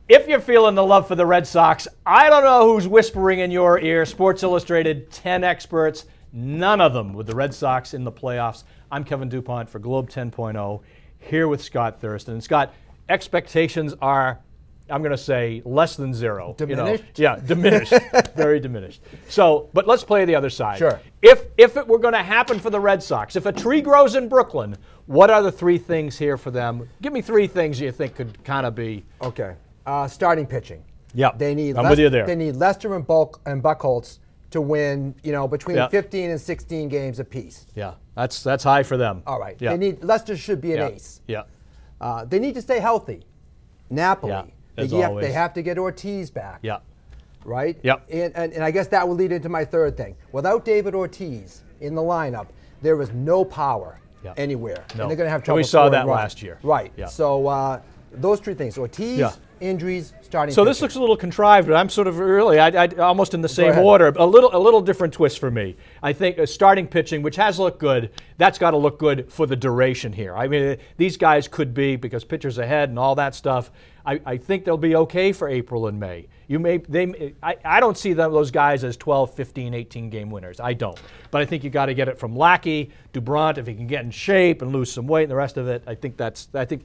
If you're feeling the love for the Red Sox, I don't know who's whispering in your ear. Sports Illustrated, 10 experts, none of them with the Red Sox in the playoffs. I'm Kevin DuPont for Globe 10.0, here with Scott Thurston. And Scott, expectations are, I'm going to say, less than zero. Diminished? Yeah, diminished. Very diminished. So, but let's play the other side. Sure. If it were going to happen for the Red Sox, if a tree grows in Brooklyn, what are the three things here for them? Give me three things you think could kind of be. Okay. Starting pitching. Yeah, I'm with you there. They need Lester and Buchholz to win, between 15 and 16 games apiece. Yeah, that's high for them. All right. Yeah. Lester should be an ace. Yeah. They need to stay healthy. Napoli. Yeah, they have to get Ortiz back. Yeah. Right? Yep. And I guess that will lead into my third thing. Without David Ortiz in the lineup, there is no power anywhere. No. And they're going to have trouble. And we saw that scoring runs. last year. Right. Yeah. So those three things: Ortiz, injuries, starting. So pitching. this looks a little contrived, but I'm sort of really, I almost in the same ahead. order. A little different twist for me. I think starting pitching, which has looked good, that's got to look good for the duration here. I mean, these guys could be, because pitchers ahead and all that stuff. I think they'll be okay for April and May. I don't see those guys as 12, 15, 18 game winners. I don't. But I think you got to get it from Lackey, Dubront, if he can get in shape and lose some weight and the rest of it. I think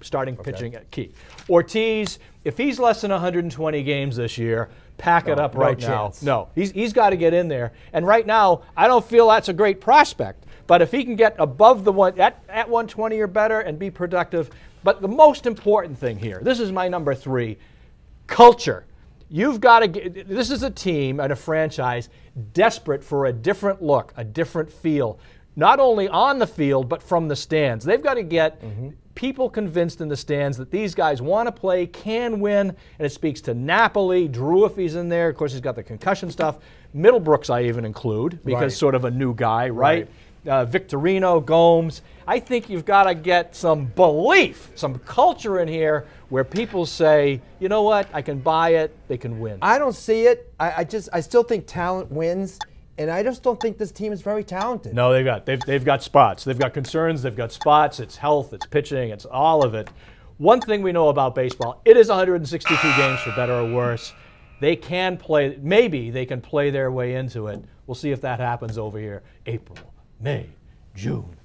starting pitching key. Ortiz, if he's less than 120 games this year, pack it up right now. No, he's got to get in there. And right now, I don't feel that's a great prospect. But if he can get above the one at 120 or better and be productive. But the most important thing here, this is my number 3, culture. You've got to get, this is a team and a franchise desperate for a different look, a different feel, not only on the field, but from the stands. They've got to get people convinced in the stands that these guys want to play, can win, and it speaks to Napoli, Drew if he's in there. Of course, he's got the concussion stuff. Middlebrooks I even include, because sort of a new guy, right? Victorino, Gomes. I think you've got to get some belief, some culture in here where people say, you know what, I can buy it, they can win. I don't see it. I still think talent wins, and I just don't think this team is very talented. No, they've got spots. They've got concerns, they've got spots. It's health, it's pitching, it's all of it. One thing we know about baseball, it is 162 games for better or worse. They can play, maybe they can play their way into it. We'll see if that happens over here. April, May, June, ...